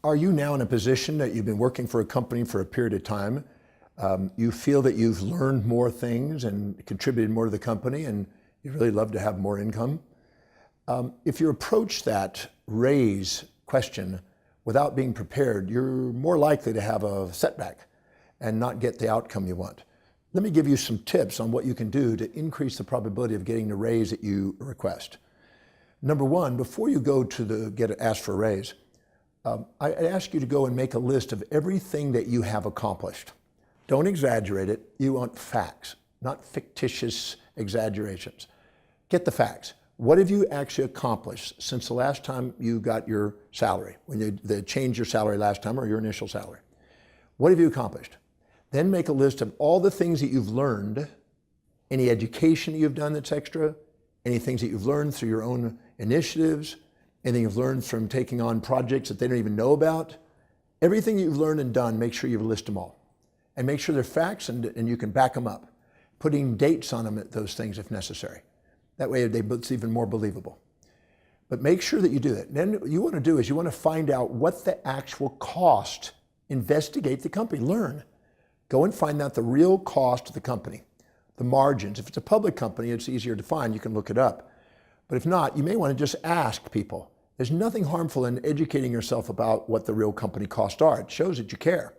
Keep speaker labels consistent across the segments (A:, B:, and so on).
A: Are you now in a position that you've been working for a company for a period of time? You feel that you've learned more things and contributed more to the company, and you'd really love to have more income? If you approach that raise question without being prepared, you're more likely to have a setback and not get the outcome you want. Let me give you some tips on what you can do to increase the probability of getting the raise that you request. Number one, before you go to ask for a raise, I ask you to go and make a list of everything that you have accomplished. Don't exaggerate it. You want facts, not fictitious exaggerations. Get the facts. What have you actually accomplished since the last time you got your salary, when they changed your salary last time or your initial salary? What have you accomplished? Then make a list of all the things that you've learned, any education that you've done that's extra, any things that you've learned through your own initiatives, anything you've learned from taking on projects that they don't even know about. Everything you've learned and done, make sure you list them all. And make sure they're facts and you can back them up, putting dates on them at those things if necessary. That way it's even more believable. But make sure that you do that. Then what you want to do is you want to find out what the actual cost, investigate the company, learn. Go and find out the real cost of the company, the margins. If it's a public company, it's easier to find. You can look it up. But if not, you may want to just ask people. There's nothing harmful in educating yourself about what the real company costs are. It shows that you care.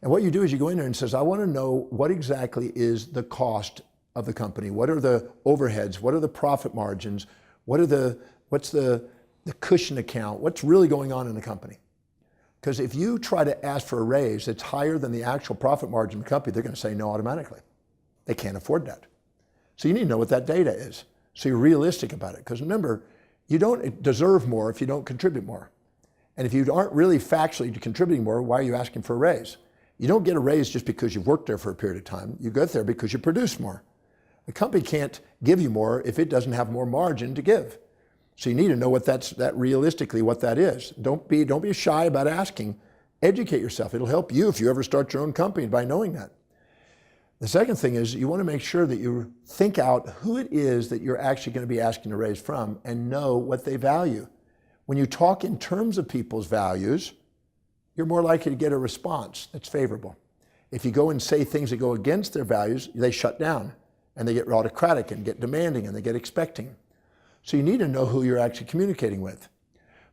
A: And what you do is you go in there and says, I want to know what exactly is the cost of the company. What are the overheads? What are the profit margins? What's the cushion account? What's really going on in the company? Because if you try to ask for a raise that's higher than the actual profit margin of the company, they're going to say no automatically. They can't afford that. So you need to know what that data is. So you're realistic about it. Because remember, you don't deserve more if you don't contribute more. And if you aren't really factually contributing more, why are you asking for a raise? You don't get a raise just because you've worked there for a period of time. You get there because you produce more. A company can't give you more if it doesn't have more margin to give. So you need to know that realistically what that is. Don't be shy about asking. Educate yourself. It'll help you if you ever start your own company by knowing that. The second thing is you want to make sure that you think out who it is that you're actually going to be asking to raise from and know what they value. When you talk in terms of people's values, you're more likely to get a response that's favorable. If you go and say things that go against their values, they shut down and they get autocratic and get demanding and they get expecting. So you need to know who you're actually communicating with.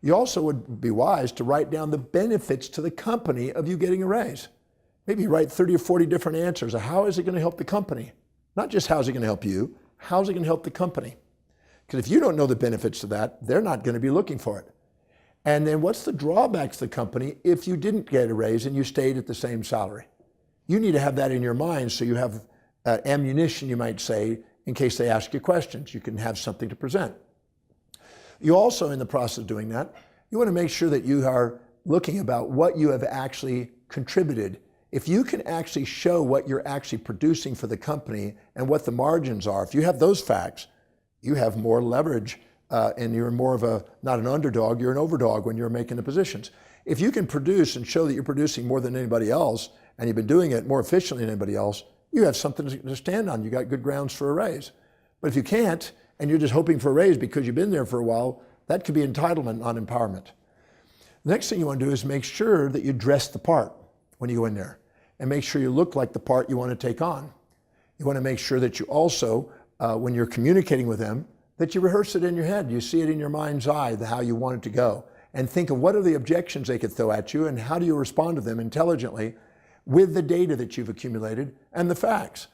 A: You also would be wise to write down the benefits to the company of you getting a raise. Maybe write 30 or 40 different answers of how is it going to help the company? Not just how is it going to help you, how is it going to help the company? Because if you don't know the benefits to that, they're not going to be looking for it. And then what's the drawbacks to the company if you didn't get a raise and you stayed at the same salary? You need to have that in your mind so you have ammunition, you might say, in case they ask you questions. You can have something to present. You also, in the process of doing that, you want to make sure that you are looking about what you have actually contributed. If you can actually show what you're actually producing for the company and what the margins are, if you have those facts, you have more leverage and you're more of not an underdog, you're an overdog when you're making the positions. If you can produce and show that you're producing more than anybody else and you've been doing it more efficiently than anybody else, you have something to stand on. You got good grounds for a raise. But if you can't, and you're just hoping for a raise because you've been there for a while, that could be entitlement, not empowerment. The next thing you want to do is make sure that you dress the part when you go in there and make sure you look like the part you want to take on. You want to make sure that you also, when you're communicating with them, that you rehearse it in your head. You see it in your mind's eye, how you want it to go. And think of what are the objections they could throw at you and how do you respond to them intelligently with the data that you've accumulated and the facts.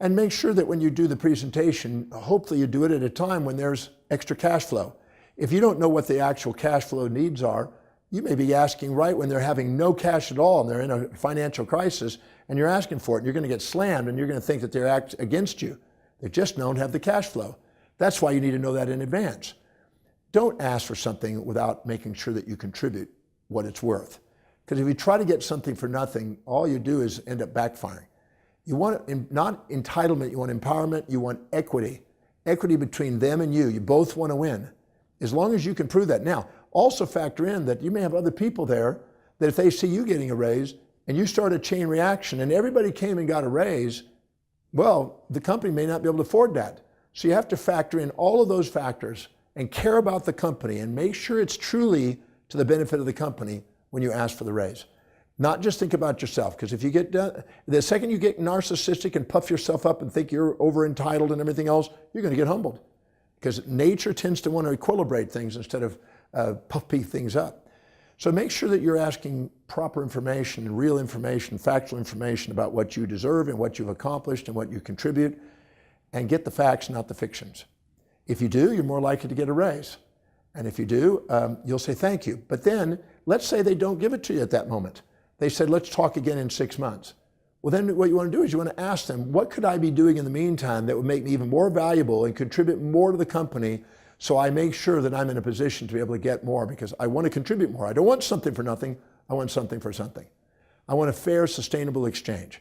A: And make sure that when you do the presentation, hopefully you do it at a time when there's extra cash flow. If you don't know what the actual cash flow needs are, you may be asking right when they're having no cash at all and they're in a financial crisis and you're asking for it and you're going to get slammed and you're going to think that they're against you. They just don't have the cash flow. That's why you need to know that in advance. Don't ask for something without making sure that you contribute what it's worth. Because if you try to get something for nothing, all you do is end up backfiring. You want not entitlement, you want empowerment, you want equity. Equity between them and you. You both want to win. As long as you can prove that. Now, also factor in that you may have other people there that if they see you getting a raise and you start a chain reaction and everybody came and got a raise, well, the company may not be able to afford that. So you have to factor in all of those factors and care about the company and make sure it's truly to the benefit of the company when you ask for the raise. Not just think about yourself, because if you get done, the second you get narcissistic and puff yourself up and think you're over entitled and everything else, you're going to get humbled. Because nature tends to want to equilibrate things instead of puffy things up. So make sure that you're asking proper information, real information, factual information about what you deserve and what you've accomplished and what you contribute, and get the facts, not the fictions. If you do, you're more likely to get a raise. And if you do, you'll say thank you. But then, let's say they don't give it to you at that moment. They said, let's talk again in 6 months. Well, then what you want to do is you want to ask them, what could I be doing in the meantime that would make me even more valuable and contribute more to the company, so I make sure that I'm in a position to be able to get more, because I want to contribute more. I don't want something for nothing. I want something for something. I want a fair, sustainable exchange.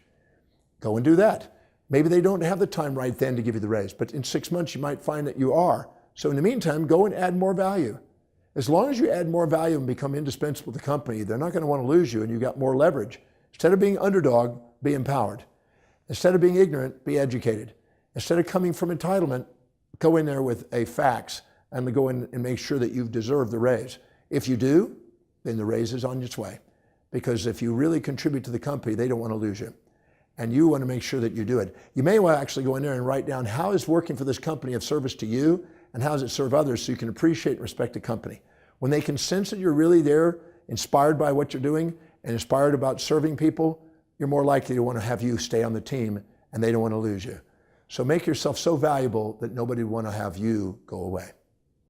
A: Go and do that. Maybe they don't have the time right then to give you the raise, but in 6 months you might find that you are. So in the meantime, go and add more value. As long as you add more value and become indispensable to the company, they're not going to want to lose you, and you've got more leverage. Instead of being underdog, be empowered. Instead of being ignorant, be educated. Instead of coming from entitlement, go in there with a facts and go in and make sure that you've deserved the raise. If you do, then the raise is on its way. Because if you really contribute to the company, they don't want to lose you. And you want to make sure that you do it. You may well actually go in there and write down, how is working for this company of service to you, and how does it serve others, so you can appreciate and respect the company. When they can sense that you're really there, inspired by what you're doing, and inspired about serving people, you're more likely to want to have you stay on the team, and they don't want to lose you. So make yourself so valuable that nobody would want to have you go away.